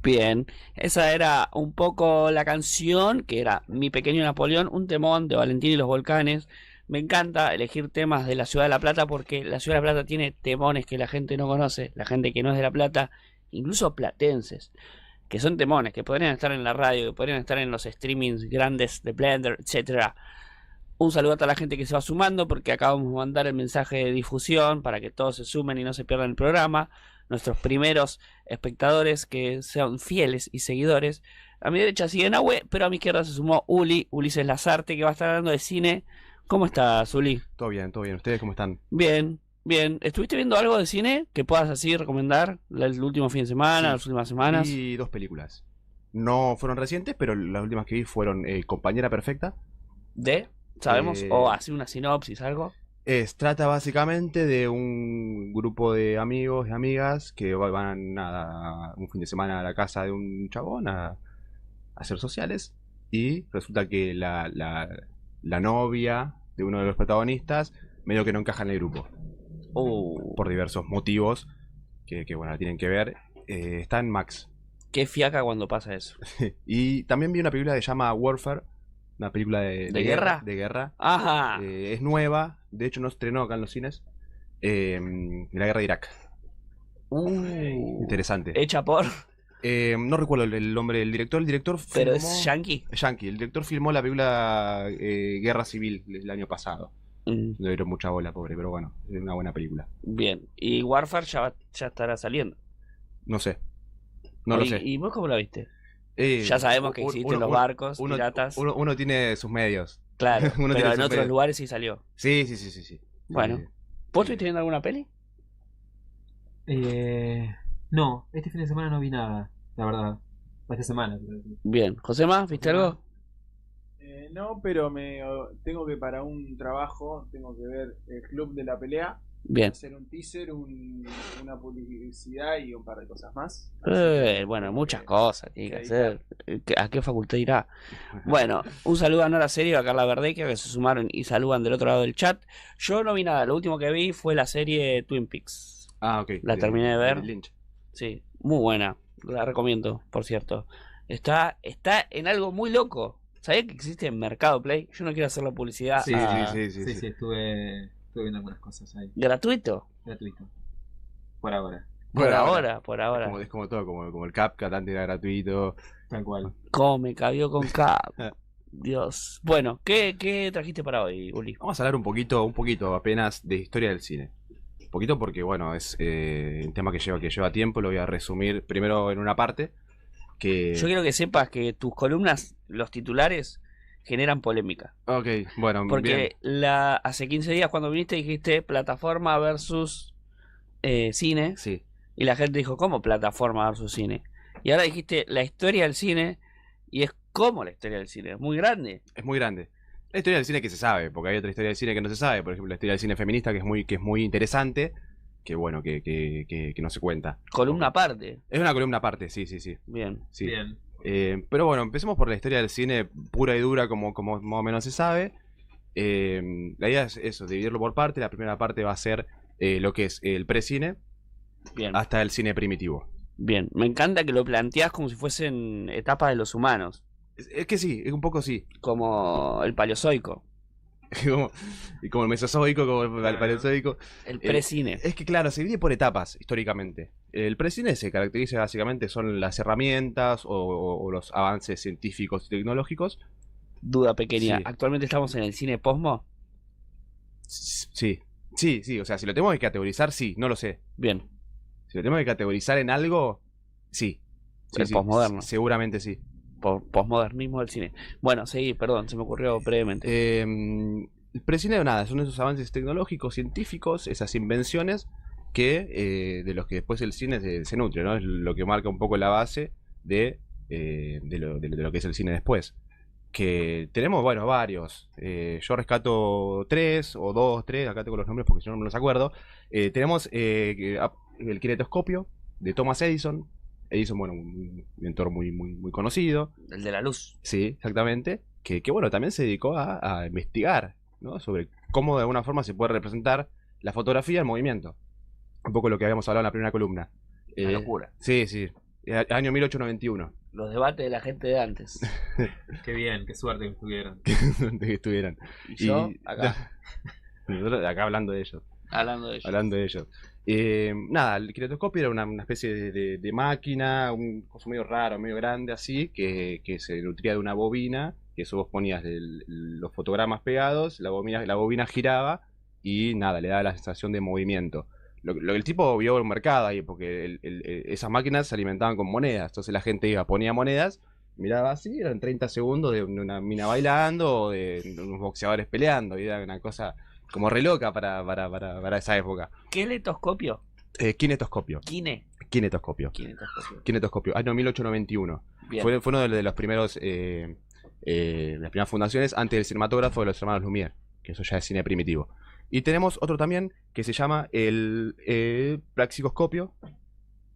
Bien, esa era un poco la canción, que era Mi Pequeño Napoleón, un temón de Valentín y los Volcanes. Me encanta elegir temas de la Ciudad de La Plata porque la Ciudad de La Plata tiene temones que la gente no conoce, la gente que no es de La Plata, incluso platenses, que son temones, que podrían estar en la radio, que podrían estar en los streamings grandes de Blender, etcétera. Un saludo a toda la gente que se va sumando porque acabamos de mandar el mensaje de difusión para que todos se sumen y no se pierdan el programa. Nuestros primeros espectadores que sean fieles y seguidores. A mi derecha sigue Nahue, pero a mi izquierda se sumó Ulises Lazarte, que va a estar hablando de cine. ¿Cómo estás, Uli? Todo bien, todo bien. ¿Ustedes cómo están? Bien, bien. ¿Estuviste viendo algo de cine que puedas así recomendar el último fin de semana, Sí, las últimas semanas? vi dos películas. No fueron recientes, pero las últimas que vi fueron Compañera Perfecta. ¿De? ¿Sabemos? Eh, ¿O así una sinopsis, algo? Trata básicamente de un grupo de amigos y amigas que van un fin de semana a la casa de un chabón a hacer sociales. Y resulta que la novia de uno de los protagonistas medio que no encaja en el grupo. Por diversos motivos que bueno, la tienen que ver. Está en Max. Qué fiaca cuando pasa eso. Y también vi una película que se llama Warfare, una película ¿De guerra? De guerra. Ajá. Es nueva, de hecho no estrenó acá en los cines. La guerra de Irak. Interesante. Hecha por... No recuerdo el nombre del director. El director Pero filmó... es yankee. Yankee. El director filmó la película Guerra Civil el año pasado. Mm, Le dieron mucha bola, pobre, pero bueno, es una buena película. bien. Y Warfare ya estará saliendo. No sé. No lo sé. ¿Y vos cómo la viste? Eh, Ya sabemos que u- existen uno- los uno- barcos, uno, piratas. uno tiene sus medios. Claro, Uno pero tiene en sus otros medios. lugares sí salió. Sí, sí, sí, sí, sí. Bueno. Sí. ¿Vos estuviste viendo alguna peli? No, este fin de semana no vi nada, la verdad. Esta semana. Bien. ¿Josema, viste algo? No, pero tengo que para un trabajo, tengo que ver el Club de la Pelea, Bien. hacer un teaser, una publicidad y un par de cosas más. Bueno, Tengo muchas que- cosas tiene que que hacer. ¿A qué facultad irá? Bueno, un saludo a Nora Serio, a Carla Verdequia, que se sumaron y saludan del otro lado del chat. Yo no vi nada, lo último que vi fue la serie Twin Peaks. Ah, ok. La terminé de ver. Lynch. Sí, muy buena. La recomiendo, por cierto. Está en algo muy loco. ¿Sabías que existe en Mercado Play? Yo no quiero hacer la publicidad. Sí, sí, Sí, sí, estuve viendo algunas cosas ahí. Gratuito. Gratuito. Por ahora. Por ahora. Es como todo, como el CapCut antes era gratuito. Tal cual. ¿Cómo me cabió con Cap? Dios. Bueno, ¿qué trajiste para hoy, Uli? Vamos a hablar un poquito apenas de historia del cine. Un poquito porque, bueno, es un tema que lleva tiempo. Lo voy a resumir primero en una parte. Yo quiero que sepas que tus columnas, los titulares, generan polémica. Ok, bueno, Porque bien. hace 15 días cuando viniste dijiste plataforma versus cine. Sí. Y la gente dijo, ¿cómo plataforma versus cine? Y ahora dijiste la historia del cine. Y es como la historia del cine. Es muy grande. Es muy grande. La historia del cine que se sabe, porque hay otra historia del cine que no se sabe. Por ejemplo, la historia del cine feminista que es muy interesante. Que bueno, que no se cuenta. Columna aparte. Es una columna aparte, sí. Bien. Sí. Bien. Pero bueno, empecemos por la historia del cine pura y dura, como más o menos se sabe. La idea es eso, dividirlo por partes. La primera parte va a ser lo que es el precine Bien. hasta el cine primitivo. Bien. Me encanta que lo planteás como si fuesen etapas de los humanos. Es que sí, es un poco sí. Como el paleozoico. como el mesozoico, como el paleozoico. El precine. Es que claro, se divide por etapas históricamente. El precine se caracteriza básicamente son las herramientas o los avances científicos y tecnológicos. Duda pequeña. Sí. ¿Actualmente estamos en el cine posmo? Sí, o sea, si lo tenemos que categorizar, sí, no lo sé. Bien. Si lo tenemos que categorizar en algo, sí. El posmoderno. Seguramente sí. Posmodernismo del cine. Bueno, seguí, perdón, se me ocurrió brevemente. El precine nada, son esos avances tecnológicos, científicos, esas invenciones que de los que después el cine se nutre, ¿no? Es lo que marca un poco la base de lo que es el cine después. Que tenemos, bueno, varios. Yo rescato tres o dos, tres, acá tengo los nombres porque yo no me los acuerdo. Tenemos el kinetoscopio de Thomas Edison. Edison, bueno, un inventor muy conocido. El de la luz. Sí, exactamente. Que bueno, también se dedicó a investigar, ¿no? Sobre cómo de alguna forma se puede representar la fotografía en movimiento. Un poco lo que habíamos hablado en la primera columna. Una locura. Sí, sí. Año 1891. Los debates de la gente de antes. Qué bien, qué suerte que estuvieron. Donde que estuvieran. Y yo, acá, Nosotros acá hablando de ellos. hablando de ellos. Hablando de ellos. Nada, el kinetoscopio era una especie de máquina, un coso medio raro, medio grande así, que se nutría de una bobina, que eso vos ponías los fotogramas pegados, la bobina giraba y nada, le daba la sensación de movimiento. Lo que el tipo vio el mercado ahí, porque esas máquinas se alimentaban con monedas, entonces la gente iba, ponía monedas, miraba así, eran 30 segundos de una mina bailando o de unos boxeadores peleando, y era una cosa como re loca para esa época. ¿Qué letoscopio? Kinetoscopio. Kinetoscopio. Kinetoscopio. Año 1891. Bien. Fue uno de los primeros, las primeras fundaciones antes del cinematógrafo de los hermanos Lumière, que eso ya es cine primitivo. Y tenemos otro también que se llama el praxinoscopio.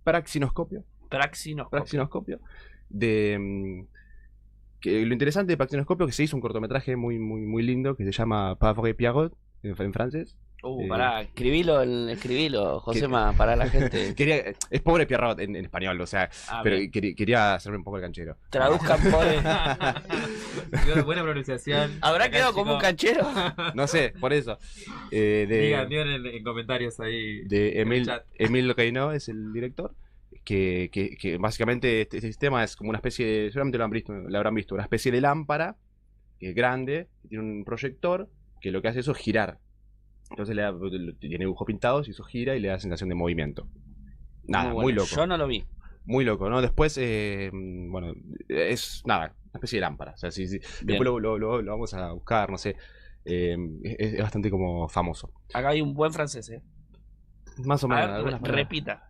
Praxinoscopio. Que lo interesante de praxinoscopio es que se hizo un cortometraje muy lindo que se llama Pauvre Pierrot en francés. Pará, escribilo, Josema, para la gente. Es pobre Pierrot en español, o sea, pero bien. quería hacerme un poco el canchero. Traduzcan pobre. Buena pronunciación. ¿Habrá Acá, quedado como un chicos, canchero? No sé, por eso. Digan en comentarios ahí. De en el chat. Emile Reynaud es el director. Que básicamente este sistema es como una especie de. Seguramente lo habrán visto, una especie de lámpara que es grande, que tiene un proyector que lo que hace eso es girar. Entonces tiene dibujos pintados y eso gira y le da sensación de movimiento. Nada, muy bueno. loco. Yo no lo vi. Muy loco, ¿no? Después, bueno, es nada, una especie de lámpara. O sea, después lo vamos a buscar, no sé. Es bastante como famoso. Acá hay un buen francés, Más o A menos. ver, algunas palabras. repita.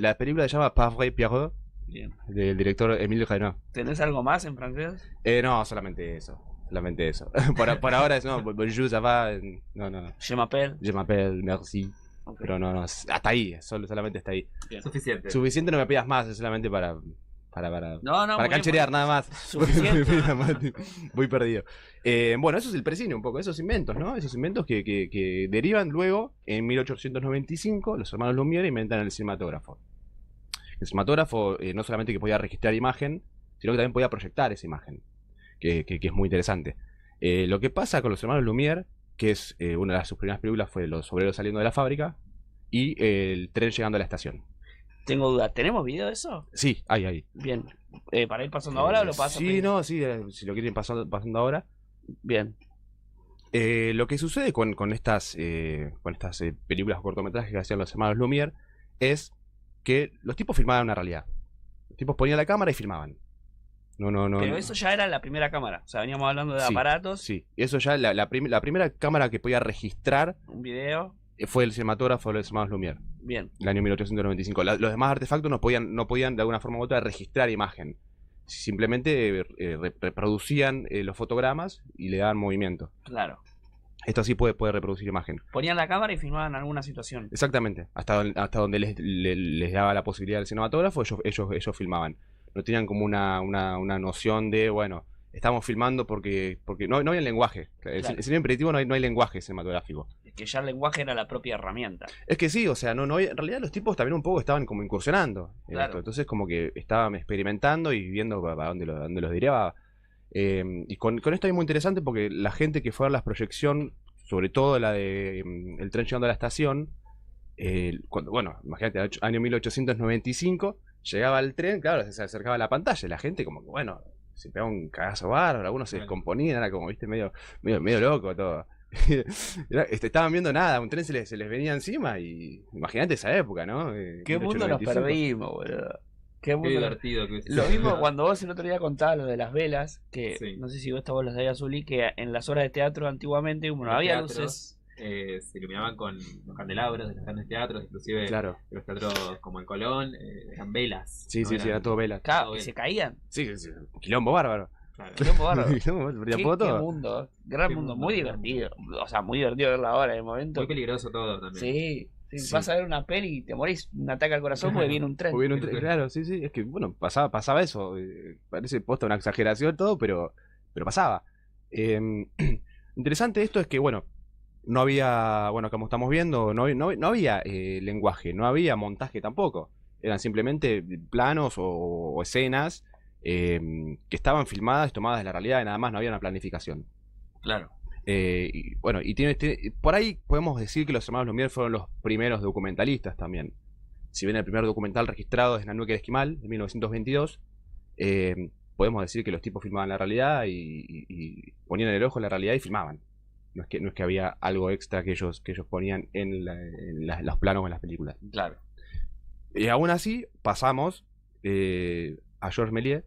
La película se llama Pauvre Pierrot, Bien. del director Emile Reynaud. ¿Tenés algo más en francés? No, solamente eso. Solamente eso. por ahora es no, bonjour, ça va. No. Je m'appelle. Je m'appelle, merci. Ok. Pero no, hasta ahí, solamente hasta ahí. Bien. Suficiente. Suficiente no me pidas más, es solamente para No, para muy cancherear, bien. nada más. Suficiente. Voy perdido. Bueno, eso es el precine un poco, esos inventos, ¿no? Esos inventos que derivan luego, en 1895, los hermanos Lumière inventan el cinematógrafo. El cinematógrafo no solamente que podía registrar imagen, sino que también podía proyectar esa imagen, que es muy interesante. Lo que pasa con los hermanos Lumière, que es una de sus primeras películas, fue Los obreros saliendo de la fábrica y El tren llegando a la estación. Tengo duda. ¿Tenemos video de eso? Sí, hay. Bien. ¿Para ir pasando ahora o lo paso? Sí, no, sí, si lo quieren pasando ahora. Bien. Lo que sucede con estas películas o cortometrajes que hacían los hermanos Lumière es que los tipos filmaban una realidad. Los tipos ponían la cámara y filmaban. No. Pero eso ya era la primera cámara. O sea, veníamos hablando de Sí, aparatos, Sí, eso ya, la primera cámara que podía registrar un video. fue el cinematógrafo de los hermanos Lumière, Bien. el año 1895. Los demás artefactos no podían de alguna forma u otra registrar imagen. Simplemente reproducían los fotogramas y le daban movimiento. Claro. Esto sí puede reproducir imagen. Ponían la cámara y filmaban alguna situación. Exactamente. Hasta donde les daba la posibilidad del cinematógrafo, ellos filmaban. No tenían como una noción de, bueno, estamos filmando porque no había lenguaje. El Claro. cine imperativo no hay lenguaje cinematográfico. Es que ya el lenguaje era la propia herramienta. Es que sí, o sea, no había, en realidad los tipos también un poco estaban como incursionando en Claro. esto. Entonces como que estaban experimentando y viendo para dónde los derivaba. Y con esto es muy interesante porque la gente que fue a ver la proyección, sobre todo la de El tren llegando a la estación, bueno, imagínate, año 1895, llegaba el tren, claro, se acercaba a la pantalla, y la gente como que, bueno, se pegaba un cagazo bárbaro, algunos se descomponían, era como, viste, medio loco todo. Estaban viendo nada, un tren se les venía encima y imagínate esa época, ¿no? ¿Qué mundo nos 1895. perdimos, boludo? ¿Qué Qué mundo nos- divertido que es. Lo mismo cuando vos el otro día contabas lo de las velas, que Sí. no sé si vos las de Azulí, que en las horas de teatro antiguamente, como no Los había teatros, luces, se iluminaban con los candelabros de los grandes teatros, inclusive Claro, los teatros como en Colón, eran velas. sí, ¿no? sí, era todo vela. claro, todo y bien. se caían. Sí, quilombo bárbaro. Claro. Quilombo bárbaro. Quilombo, perdía ¿Qué, poco qué todo. mundo, gran Qué mundo, mundo, muy qué divertido. O sea, muy divertido verla ahora en el momento. Muy peligroso todo también. Sí, Sí. vas a ver una peli y te morís, un ataque al corazón porque viene un tren. O viene un tren, claro, sí, es que bueno, pasaba eso. Parece posta una exageración todo, pero pasaba. Interesante esto es que, bueno, no había, bueno, como estamos viendo, no había lenguaje, no había montaje tampoco. Eran simplemente planos o escenas que estaban filmadas, tomadas de la realidad y nada más, no había una planificación. Claro. Y bueno, y por ahí podemos decir que los hermanos Lumière fueron los primeros documentalistas también. Si bien el primer documental registrado es Nanook el Esquimal, de 1922, podemos decir que los tipos filmaban la realidad y ponían el ojo en la realidad y filmaban. No es que había algo extra que ellos ponían en los planos o en las películas. Claro. Y aún así, pasamos a Georges Méliès,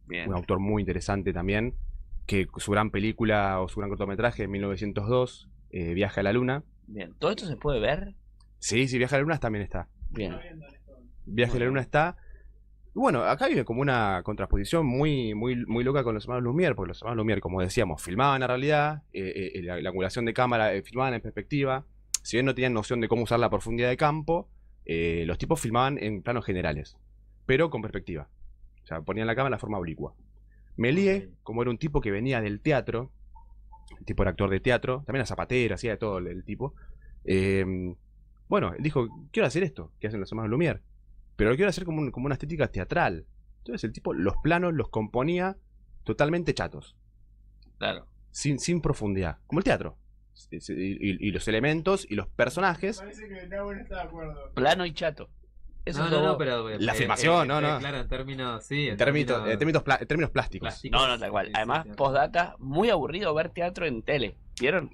Bien. un autor muy interesante también, que su gran película o su gran cortometraje en 1902, Viaje a la Luna. Bien. ¿Todo esto se puede ver? Sí, Viaje a la Luna también está. Bien. Viaje a la Luna está. Y bueno, acá vive como una contraposición muy loca con los hermanos Lumière, porque los hermanos Lumière, como decíamos, filmaban la realidad, la angulación de cámara, filmaban en perspectiva. Si bien no tenían noción de cómo usar la profundidad de campo, los tipos filmaban en planos generales, pero con perspectiva. O sea, ponían la cámara en la forma oblicua. Méliès, como era un tipo que venía del teatro, el tipo era actor de teatro, también era zapatero, hacía de todo el tipo. Bueno, él dijo, quiero hacer esto que hacen los hermanos Lumière, pero lo quiero hacer como una estética teatral. Entonces el tipo los planos los componía totalmente chatos. Claro. Sin profundidad, como el teatro. Y los elementos y los personajes. Parece que Nahue no está de acuerdo. Plano y chato. Eso No, es no, todo. no, pero... La filmación, no. Claro, en términos, sí. En términos plásticos. No, tal cual. Sí, Además, sí, sí. postdata, muy aburrido ver teatro en tele. ¿Vieron?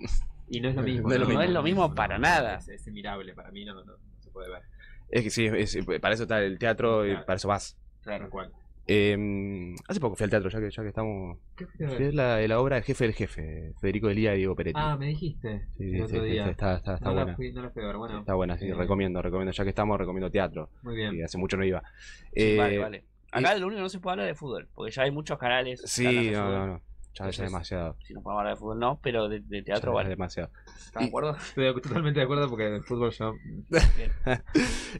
Y no es lo mismo. No es lo mismo para nada. Es mirable, para mí no se puede ver. Es que sí, para eso está el teatro y Claro. para eso vas. Claro, cual. Hace poco fui al teatro, ya que estamos. ¿Qué fui a ver? Fui a la obra del jefe del jefe, Federico Delía y Diego Peretti. Ah, me dijiste Sí, el otro día. está no buena. la fui a ver, bueno. Está buena, sí, recomiendo. Ya que estamos, recomiendo teatro. Muy Y bien. hace mucho no iba. Sí, vale. y- Acá lo único que no se puede hablar de fútbol, porque ya hay muchos canales. que Sí, hablan de fútbol. no. Ya es Entonces, demasiado. Si no podemos hablar de fútbol, no, pero de Ya teatro, es vale. demasiado. ¿Estás de acuerdo? Estoy totalmente de acuerdo porque el fútbol yo...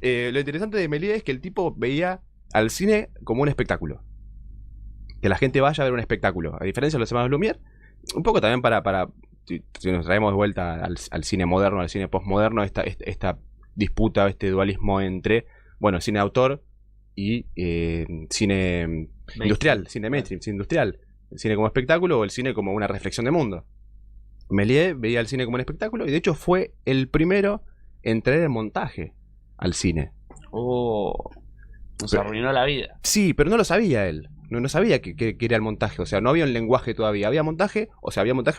Lo interesante de Méliès es que el tipo veía al cine como un espectáculo. Que la gente vaya a ver un espectáculo. A diferencia de los hermanos Lumière, un poco también para si nos traemos de vuelta al cine moderno, al cine postmoderno, esta disputa, este dualismo entre, bueno, cine de autor y cine industrial, cine mainstream, cine industrial. El cine como espectáculo o el cine como una reflexión de mundo. Méliès veía el cine como un espectáculo y de hecho fue el primero en traer el montaje al cine. Nos Pero- arruinó la vida. Sí, pero no lo sabía él. No sabía que era el montaje. O sea, no había un lenguaje todavía. Había montaje por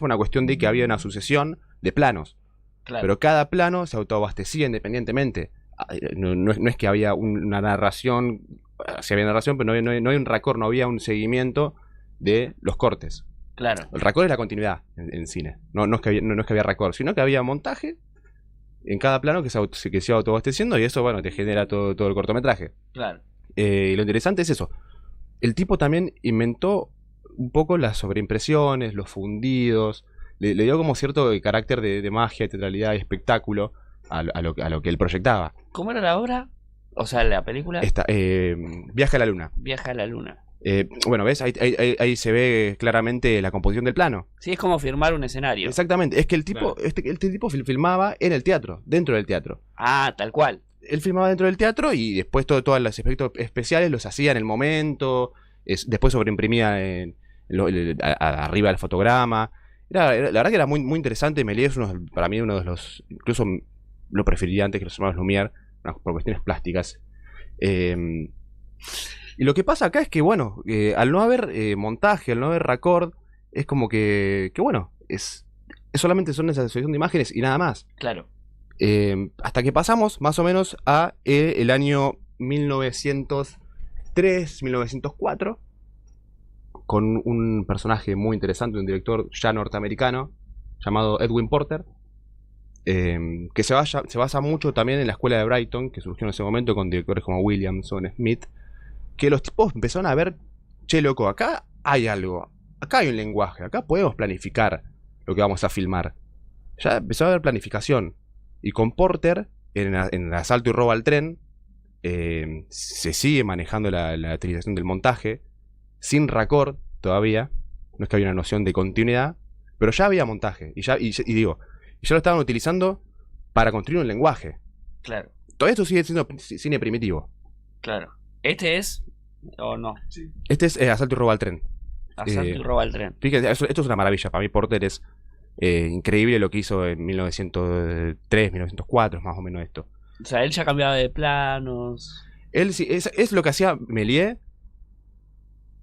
una cuestión de que había una sucesión de planos. Claro. Pero cada plano se autoabastecía independientemente. No es que había una narración. Sí había narración, pero no había un raccord, no había un seguimiento de los cortes. Claro. El raccord es la continuidad en cine. No es que había raccord, sino que había montaje en cada plano que se iba autoabasteciendo y eso, bueno, te genera todo el cortometraje. Claro. Y lo interesante es eso. El tipo también inventó un poco las sobreimpresiones, los fundidos. Le dio como cierto carácter de magia, teatralidad y espectáculo a lo que él proyectaba. ¿Cómo era la obra? O sea, la película. Viaje a la Luna. Viaja a la luna. Bueno, ¿ves? Ahí se ve claramente la composición del plano. Sí, es como firmar un escenario. Exactamente. Es que el tipo, Claro. este tipo filmaba en el teatro, dentro del teatro. Ah, tal cual. Él filmaba dentro del teatro y después todos los efectos especiales los hacía en el momento. Después sobreimprimía arriba del fotograma. La verdad que era muy, muy interesante. Méliès es para mí uno de los... Incluso lo preferiría antes que los hermanos Lumière, por cuestiones plásticas. Y lo que pasa acá es que, bueno, al no haber montaje, al no haber raccord, es como que bueno, es solamente son esa asociación de imágenes y nada más. Claro. Hasta que pasamos más o menos a el año 1903, 1904, con un personaje muy interesante, un director ya norteamericano, llamado Edwin Porter, que se basa mucho también en la escuela de Brighton, que surgió en ese momento con directores como Williamson, Smith, que los tipos empezaron a ver, che loco, acá hay algo, acá hay un lenguaje, acá podemos planificar lo que vamos a filmar. Ya empezó a haber planificación. Y con Porter, en el asalto y robo al tren, se sigue manejando la utilización del montaje, sin raccord todavía, no es que había una noción de continuidad, pero ya había montaje, y ya lo estaban utilizando para construir un lenguaje. Claro. Todo esto sigue siendo cine primitivo. Claro. Este es, o no, Este es Asalto y robo al tren. Asalto y roba el tren. Fíjense, esto es una maravilla. Para mí Porter es increíble lo que hizo en 1903, 1904, más o menos esto. O sea, él ya cambiaba de planos. Él sí, es lo que hacía Méliès,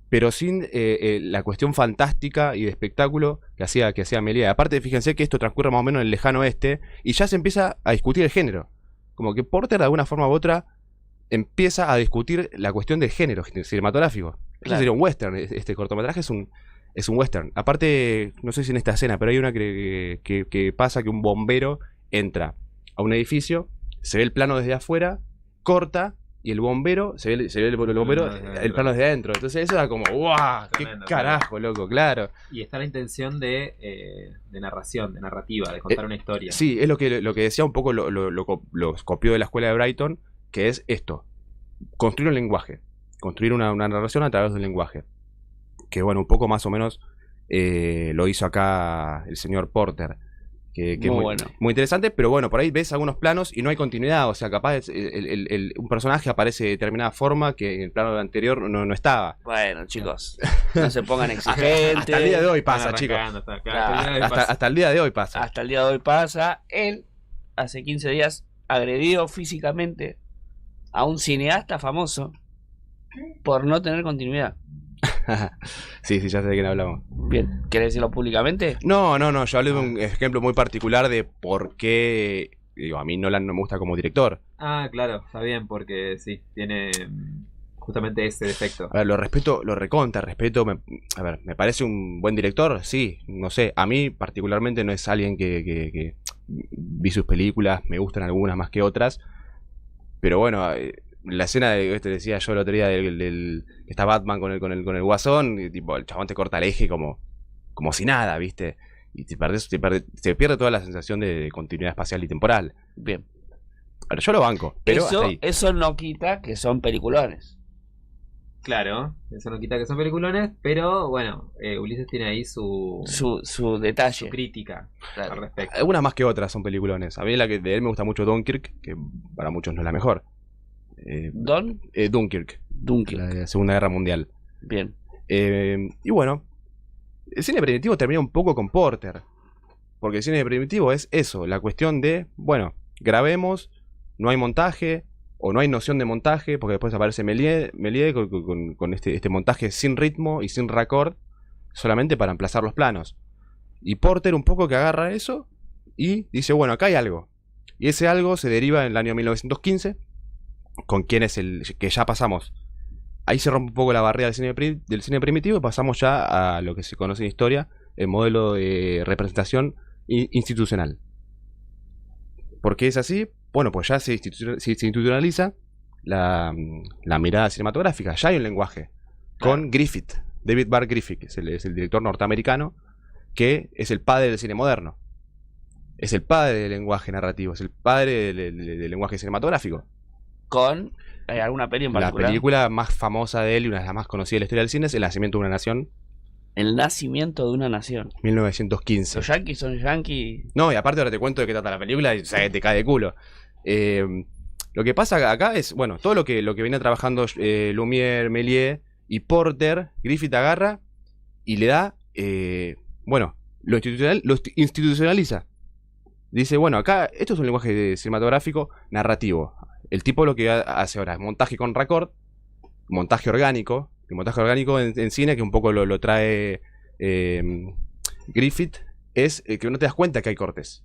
pero sin la cuestión fantástica y de espectáculo que hacía Méliès. Aparte, fíjense que esto transcurre más o menos en el lejano oeste y ya se empieza a discutir el género. Como que Porter, de alguna forma u otra, empieza a discutir la cuestión del género cinematográfico. Eso sería un western. Este cortometraje es un western. Aparte, no sé si en esta escena, pero hay una que pasa que un bombero entra a un edificio, se ve el plano desde afuera, corta, y el bombero, se ve el bombero, el plano desde adentro. Entonces eso era como, ¡guau! ¡Qué carajo, loco! Claro. Y está la intención de narración, de narrativa, de contar una historia. Sí, es lo que decía un poco, lo copió de la escuela de Brighton, que es esto: construir un lenguaje, construir una narración a través del lenguaje. Que bueno, un poco más o menos lo hizo acá el señor Porter. Que es muy, bueno. Muy interesante, pero bueno, por ahí ves algunos planos y no hay continuidad. O sea, capaz un personaje aparece de determinada forma que en el plano anterior no estaba. Bueno, chicos, no se pongan exigentes. Hasta el día de hoy pasa, chicos. Hasta el día de hoy pasa. Hasta el día de hoy pasa. Él, hace 15 días, agredió físicamente a un cineasta famoso por no tener continuidad. Sí, ya sé de quién hablamos. Bien, ¿querés decirlo públicamente? No, yo hablé de un ejemplo muy particular de por qué, digo, a mí Nolan no me gusta como director. Ah, claro, está bien, porque sí, tiene justamente ese defecto. A ver, lo respeto, lo recontra, respeto. A ver, ¿me parece un buen director? Sí, no sé. A mí particularmente no es alguien que vi sus películas, me gustan algunas más que otras. Pero bueno, la escena de, te decía yo el otro día, que está Batman con el guasón, y tipo, el chabón te corta el eje como si nada, ¿viste? Y se pierde toda la sensación de continuidad espacial y temporal. Bien. Pero yo lo banco, pero eso no quita que son peliculones. Claro, eso no quita que son peliculones, pero bueno, Ulises tiene ahí su detalle, su crítica al respecto. Algunas más que otras son peliculones. A mí la que de él me gusta mucho Dunkirk, que para muchos no es la mejor. Dunkirk, la Segunda Guerra Mundial. Bien. Y bueno, el cine primitivo termina un poco con Porter, porque el cine primitivo es eso, la cuestión de, bueno, grabemos, no hay montaje o no hay noción de montaje, porque después aparece Méliès con este montaje sin ritmo y sin raccord, solamente para emplazar los planos. Y Porter un poco que agarra eso y dice, bueno, acá hay algo. Y ese algo se deriva en el año 1915, con quien es el que ya pasamos. Ahí se rompe un poco la barrera del cine primitivo y pasamos ya a lo que se conoce en historia, el modelo de representación institucional. ¿Por qué es así? Bueno, pues ya se institucionaliza la mirada cinematográfica. Ya hay un lenguaje. Con Griffith, David Barr Griffith, que es el director norteamericano, que es el padre del cine moderno. Es el padre del lenguaje narrativo, es el padre del lenguaje cinematográfico. Con alguna peli en particular. La película más famosa de él y una de las más conocidas de la historia del cine es El nacimiento de una nación. El nacimiento de una nación. 1915. Los yankees son yankees. No, y aparte ahora te cuento de qué trata la película y te cae de culo. Lo que pasa acá es, bueno, todo lo que viene trabajando Lumière, Méliès y Porter, Griffith agarra y le da, bueno, lo institucionaliza. Dice, bueno, acá esto es un lenguaje cinematográfico narrativo. El tipo lo que hace ahora es montaje con raccord, montaje orgánico. El montaje orgánico en cine, que un poco lo trae Griffith, es que no te das cuenta que hay cortes.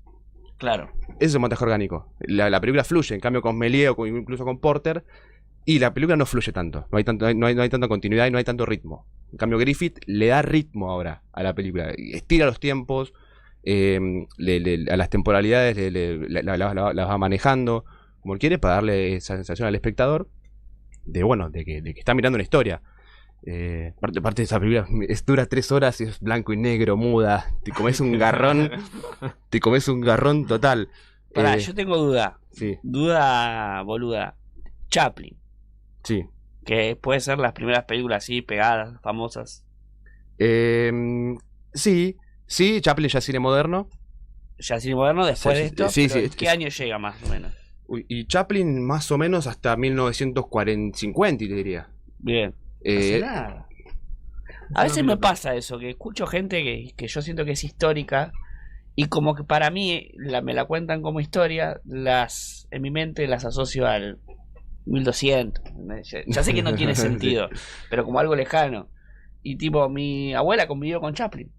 Claro. Ese es el montaje orgánico. La película fluye, en cambio con Méliès o incluso con Porter, y la película no fluye tanto. No hay tanta continuidad y no hay tanto ritmo. En cambio Griffith le da ritmo ahora a la película. Estira los tiempos, a las temporalidades las va manejando como él quiere para darle esa sensación al espectador de que está mirando una historia. Parte de esa película dura 3 horas y es blanco y negro, muda. Te comes un garrón. Te comes un garrón total. Pará, yo tengo duda. Sí. Duda boluda. Chaplin. Sí. Que puede ser las primeras películas así, pegadas, famosas. Sí, Chaplin ya es cine moderno. Ya cine moderno después de esto. Sí, ¿Qué año llega más o menos? Y Chaplin más o menos hasta 1940-50, te diría. Bien. Eh, Nada. A veces me pasa eso, que escucho gente que yo siento que es histórica y como que para mí me la cuentan como historia, en mi mente las asocio al 1200. Ya sé que no tiene sentido, pero como algo lejano. Y tipo, mi abuela convivió con Chaplin.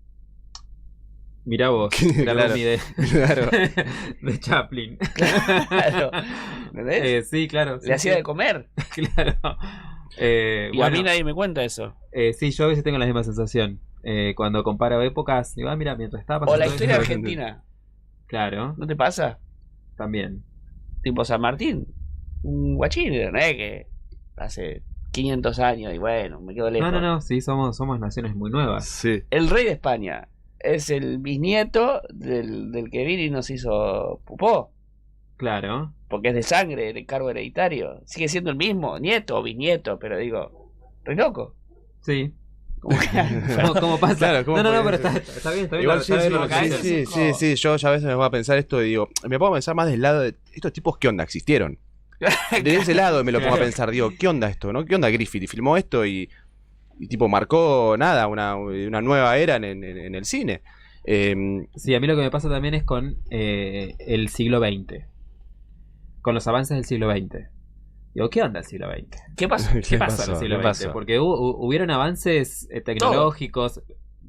Mirá vos, la Claro, Rumi de, claro. de Chaplin. Claro. ¿Entendés? Sí, claro. Sí, Le hacía sí. de comer. Claro. Y a mí nadie me cuenta eso. Sí, yo a veces tengo la misma sensación. Cuando comparo épocas, digo, mira, mientras estaba O pasando la esto- historia argentina. Claro, ¿No te pasa? también. Tipo San Martín. Un guachín, ¿no? Que hace 500 años y bueno, me quedo lejos. No, sí, somos naciones muy nuevas. Sí. El rey de España es el bisnieto del que vino y nos hizo pupó. Claro. Porque es de sangre, de cargo hereditario. Sigue siendo el mismo, nieto o bisnieto, pero digo, re loco. Sí. Como que- ¿Cómo pasa? Claro, ¿cómo no, puede pero ser? está bien, está bien. Igual está bien lo que sí, dices. sí, yo ya a veces me voy a pensar esto y digo, me pongo a pensar más del lado de estos tipos, ¿qué onda? ¿Existieron? De ese lado me lo pongo a pensar, digo, ¿qué onda esto? ¿No? ¿Qué onda Griffith? Y filmó esto y tipo marcó nada, una nueva era en el cine. Sí, a mí lo que me pasa también es con el siglo XX. Con los avances del siglo XX. Digo, ¿qué onda el siglo XX? ¿Qué pasó? ¿Qué pasó en el siglo ¿Qué XX? pasó? Porque hubieron avances tecnológicos,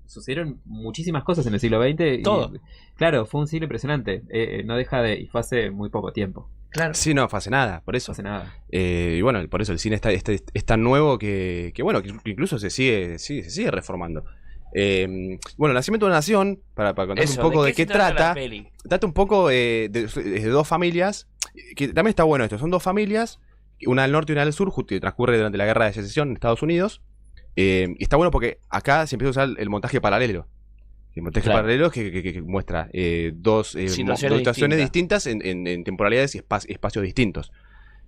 sucedieron muchísimas cosas en el siglo XX. Todo. Claro, fue un siglo impresionante. No deja de. Y fue hace muy poco tiempo. Claro. Sí, no, fue hace nada, por No eso. hace nada. Y bueno, por eso el cine es tan nuevo que bueno, que incluso se sigue reformando. Bueno, Nacimiento de una Nación, para contar Eso, un poco de se qué la trata, peli? trata un poco de dos familias, que también está bueno esto, son dos familias, una del norte y una del sur, que transcurre durante la Guerra de Secesión en Estados Unidos, y está bueno porque acá se empieza a usar el montaje paralelo. El montaje Claro. paralelo que muestra dos situaciones distintas en temporalidades y espacios distintos,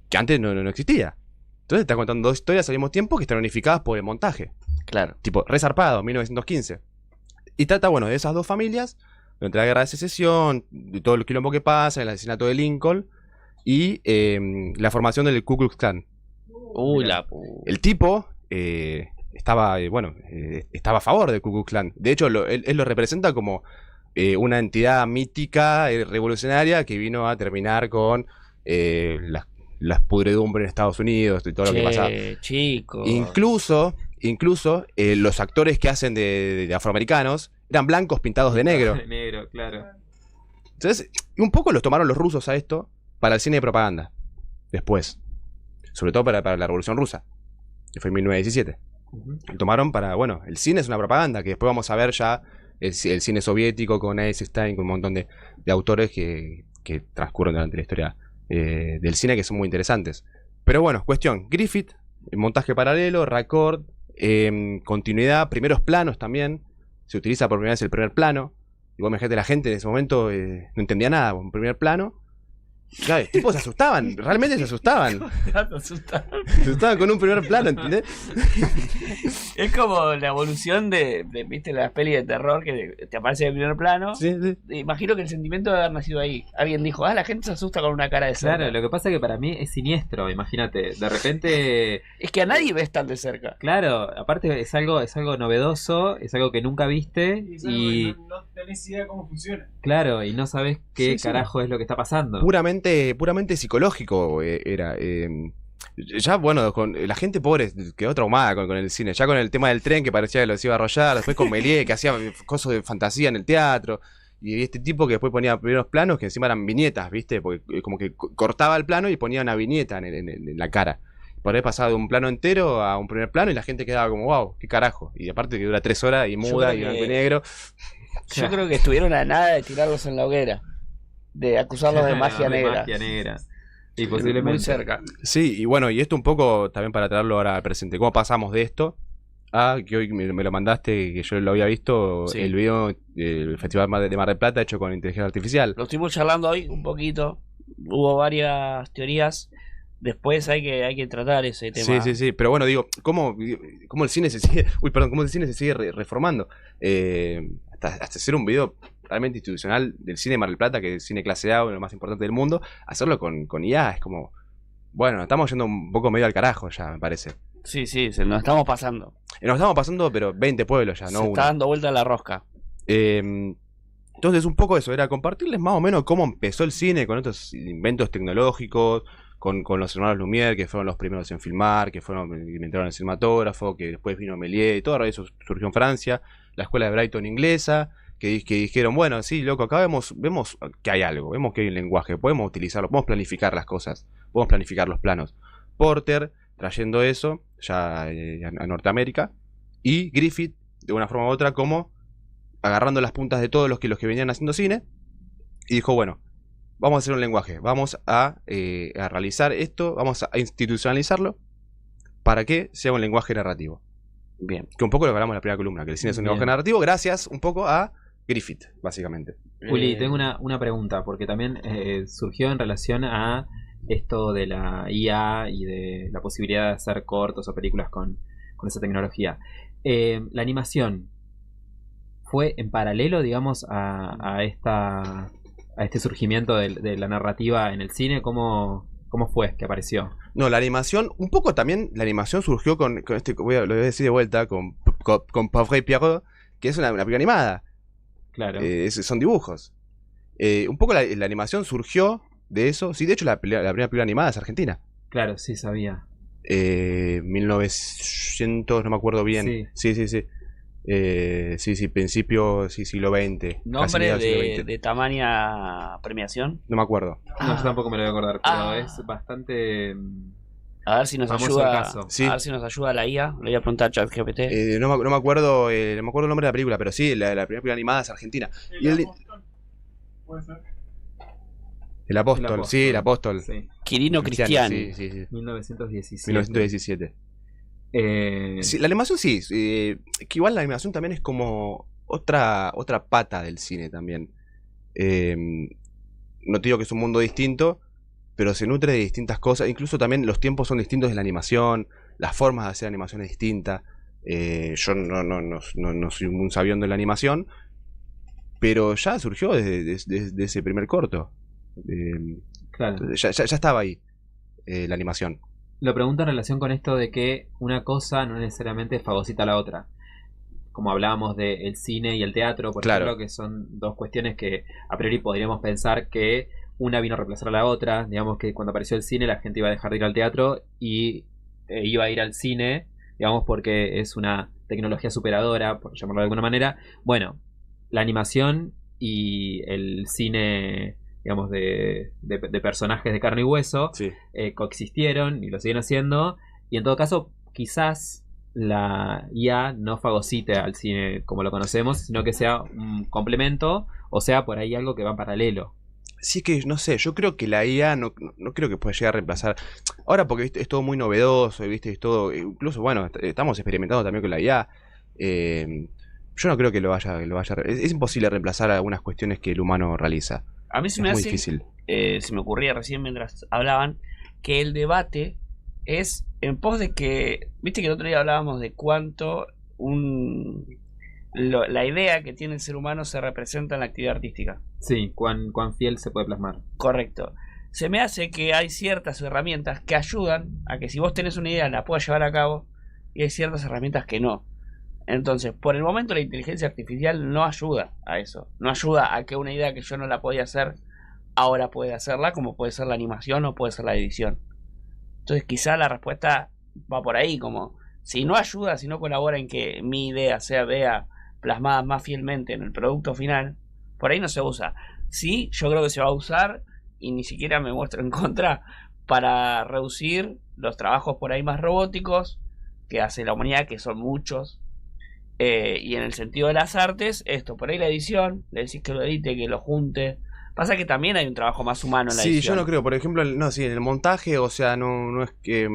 que antes no existía. Entonces está contando dos historias al mismo tiempo que están unificadas por el montaje. Claro. Tipo, Resarpado, 1915. Y trata, bueno, de esas dos familias, durante la Guerra de Secesión, de todo el quilombo que pasa, el asesinato de Lincoln y la formación del Ku Klux Klan. Uy, El tipo estaba a favor del Ku Klux Klan. De hecho, él lo representa como una entidad mítica, revolucionaria, que vino a terminar con las pudredumbres en Estados Unidos y todo lo que pasaba. Chico. Incluso los actores que hacen de afroamericanos eran blancos pintados de negro. De negro, claro. Entonces, un poco los tomaron los rusos a esto para el cine de propaganda. Después. Sobre todo para la Revolución Rusa, que fue en 1917. Ujú. Lo tomaron para, bueno, el cine es una propaganda, que después vamos a ver ya el cine soviético con Eisenstein, con un montón de autores que transcurren durante la historia del cine, que son muy interesantes. Pero bueno, cuestión, Griffith, montaje paralelo, raccord, continuidad, primeros planos también. Se utiliza por primera vez el primer plano. Igual imagínate, la gente en ese momento no entendía nada, un primer plano. Claro, los tipos se asustaban, realmente se asustaban. Se asustaban con un primer plano, ¿entendés? Es como la evolución ¿viste? Las pelis de terror que te aparece en primer plano. Sí, sí. Imagino que el sentimiento debe haber nacido ahí. Alguien dijo, la gente se asusta con una cara de cerca. Claro, lo que pasa es que para mí es siniestro, imagínate. De repente, Es que a nadie ves tan de cerca. claro, aparte es algo novedoso, es algo que nunca viste Y es algo y que no tenés idea cómo funciona. claro, y no sabes qué Sí, sí. carajo es lo que está pasando. Puramente psicológico era. Ya, bueno, la gente pobre quedó traumada con el cine. Ya con el tema del tren que parecía que los iba a arrollar. Después con Méliès que hacía cosas de fantasía en el teatro. Y este tipo que después ponía primeros planos que encima eran viñetas, ¿viste? Porque como que cortaba el plano y ponía una viñeta en la cara. Por haber pasado de un plano entero a un primer plano y la gente quedaba como, wow, qué carajo. Y aparte que dura 3 horas y muda y creo blanco y que- negro. Yo creo que estuvieron a nada de tirarlos en la hoguera. De acusarlos de magia De negra. magia negra. Y Muy posiblemente. cerca. Sí, y bueno, y esto un poco también para traerlo ahora al presente. ¿Cómo pasamos de esto a que hoy me lo mandaste, que yo lo había visto, Sí. el video del Festival de Mar del Plata hecho con inteligencia artificial? Lo estuvimos charlando hoy un poquito. Hubo varias teorías. Después hay que tratar ese tema. Sí, pero bueno, digo, ¿cómo el cine se sigue, cómo el cine se sigue reformando? Hasta hacer un video realmente institucional del cine de Mar del Plata, que es cine clase A, uno de los más importantes del mundo, hacerlo con IA es como, bueno, estamos yendo un poco medio al carajo ya, me parece. Sí, nos estamos pasando. Nos estamos pasando, pero 20 pueblos ya, Se no uno. está dando vuelta la rosca. Entonces un poco eso, era compartirles más o menos cómo empezó el cine con estos inventos tecnológicos, con los hermanos Lumière, que fueron los primeros en filmar, que inventaron el cinematógrafo, que después vino Méliès y todo eso surgió en Francia, la escuela de Brighton inglesa, que dijeron, bueno, sí, loco, acá vemos que hay algo, vemos que hay un lenguaje, podemos utilizarlo, podemos planificar las cosas, podemos planificar los planos. Porter trayendo eso ya a Norteamérica, y Griffith, de una forma u otra, como agarrando las puntas de todos los que venían haciendo cine, y dijo, bueno, vamos a hacer un lenguaje, vamos a realizar esto, vamos a institucionalizarlo para que sea un lenguaje narrativo. Bien. Que un poco lo que hablamos en la primera columna, que el cine es un lenguaje narrativo gracias un poco a Griffith, básicamente. Uli, tengo una pregunta, porque también surgió en relación a esto de la IA y de la posibilidad de hacer cortos o películas con esa tecnología. La animación fue en paralelo, digamos, a este surgimiento de la narrativa en el cine. ¿Cómo fue que apareció? No, la animación, un poco también, la animación surgió con este, lo voy a decir de vuelta, con Pauvre et Pierrot, que es una película animada. Claro. Son dibujos. Un poco la animación surgió de eso. Sí, de hecho la primera película animada es argentina. Claro, sí, sabía. 1900, no me acuerdo bien. Sí. Sí, principio, sí, siglo XX. ¿Nombre de tamaña premiación? No me acuerdo. No, yo tampoco me lo voy a acordar, pero es bastante... A ver si nos famoso ayuda. caso. Sí. A ver si nos ayuda la IA. Le voy a preguntar a ChatGPT. No me acuerdo el nombre de la película, pero sí, la primera película animada es argentina. ¿Puede ser? El Apóstol, sí, el Apóstol. Sí. Quirino Cristiani. Sí. 1917. Sí, la animación sí, que igual la animación también es como otra pata del cine también. No te digo que es un mundo distinto, pero se nutre de distintas cosas. Incluso también los tiempos son distintos de la animación, las formas de hacer animación es distinta. Yo no soy un sabión de la animación, pero ya surgió desde ese primer corto. Claro. Ya estaba ahí la animación. Lo pregunto en relación con esto de que una cosa no necesariamente fagocita a la otra. Como hablábamos del cine y el teatro, por ejemplo, que son dos cuestiones que a priori podríamos pensar que una vino a reemplazar a la otra. Digamos que cuando apareció el cine la gente iba a dejar de ir al teatro y iba a ir al cine, digamos, porque es una tecnología superadora, por llamarlo de alguna manera. Bueno, la animación y el cine, digamos, de personajes de carne y hueso, sí, coexistieron y lo siguen haciendo. Y en todo caso, quizás la IA no fagocite al cine como lo conocemos, sino que sea un complemento, o sea, por ahí algo que va en paralelo. Sí, que no sé, yo creo que la IA no creo que pueda llegar a reemplazar. Ahora, porque ¿viste? Es todo muy novedoso, ¿viste? Es todo, incluso, bueno, estamos experimentando también con la IA. Yo no creo que lo vaya es imposible reemplazar algunas cuestiones que el humano realiza. A mí se es me muy hace, difícil. Se me ocurría recién mientras hablaban, que el debate es en pos de que, viste que el otro día hablábamos de cuánto la idea que tiene el ser humano se representa en la actividad artística. Sí, cuán fiel se puede plasmar. Correcto. Se me hace que hay ciertas herramientas que ayudan a que si vos tenés una idea la puedas llevar a cabo, y hay ciertas herramientas que no. Entonces, por el momento la inteligencia artificial no ayuda a eso. No ayuda a que una idea que yo no la podía hacer, ahora puede hacerla, como puede ser la animación o puede ser la edición. Entonces quizá la respuesta va por ahí, como si no ayuda, si no colabora en que mi idea se vea plasmada más fielmente en el producto final, por ahí no se usa. Sí, yo creo que se va a usar, y ni siquiera me muestro en contra, para reducir los trabajos por ahí más robóticos que hace la humanidad, que son muchos. Y en el sentido de las artes, esto, por ahí la edición, le decís que lo edite, que lo junte. Pasa que también hay un trabajo más humano en la edición. Sí, yo no creo, por ejemplo, en el montaje, o sea, no es que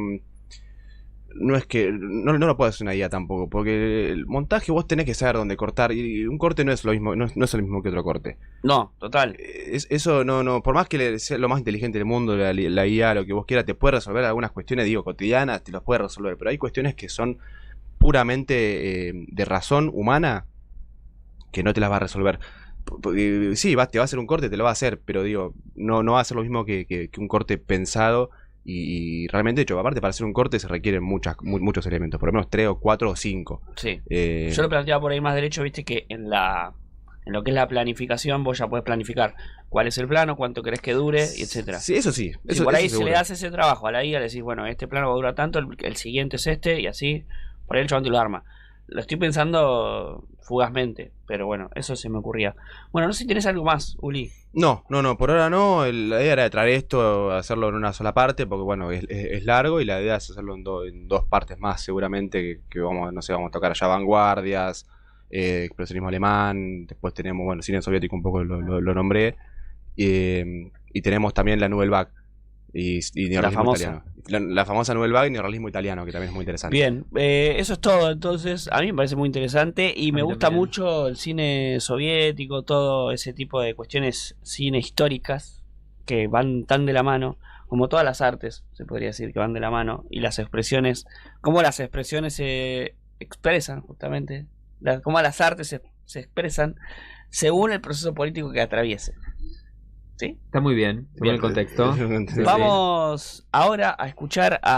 no lo puede hacer una IA tampoco, porque el montaje vos tenés que saber dónde cortar, y un corte no es lo mismo, no es lo mismo que otro corte. No, total. Eso no, por más que sea lo más inteligente del mundo, la IA, lo que vos quieras, te puede resolver algunas cuestiones, digo, cotidianas, te las puede resolver, pero hay cuestiones que son puramente de razón humana que no te las va a resolver. Sí, te va a hacer un corte, te lo va a hacer, pero digo, no va a ser lo mismo que un corte pensado. Y realmente, de hecho, aparte para hacer un corte se requieren muchos elementos, por lo menos 3 o 4 o 5. Sí. Yo lo planteaba por ahí más derecho, viste que en lo que es la planificación vos ya podés planificar cuál es el plano, cuánto querés que dure, y etcétera. Sí, eso sí. Si por ahí se le das ese trabajo a la IA, le decís, bueno, este plano va a durar tanto, el siguiente es este, y así, por ahí el chabón te lo arma. Lo estoy pensando fugazmente, pero bueno, eso se me ocurría. Bueno, no sé si tenés algo más, Uli. No, por ahora no. La idea era traer esto, hacerlo en una sola parte, porque bueno, es largo y la idea es hacerlo en 2 partes más, seguramente, que vamos, no sé, vamos a tocar allá vanguardias, expresionismo alemán, después tenemos, bueno, cine soviético, un poco lo nombré, y tenemos también la Nouvelle Vague y neorrealismo italiano. La famosa Nouvelle Vague y neorrealismo italiano, que también es muy interesante. Bien, eso es todo. Entonces, a mí me parece muy interesante y me gusta mucho el cine soviético, todo ese tipo de cuestiones cine históricas que van tan de la mano, como todas las artes, se podría decir que van de la mano, y las expresiones, cómo las expresiones se expresan justamente, cómo las artes se expresan según el proceso político que atraviese. ¿Sí? Está muy bien, según el contexto. Vamos ahora a escuchar a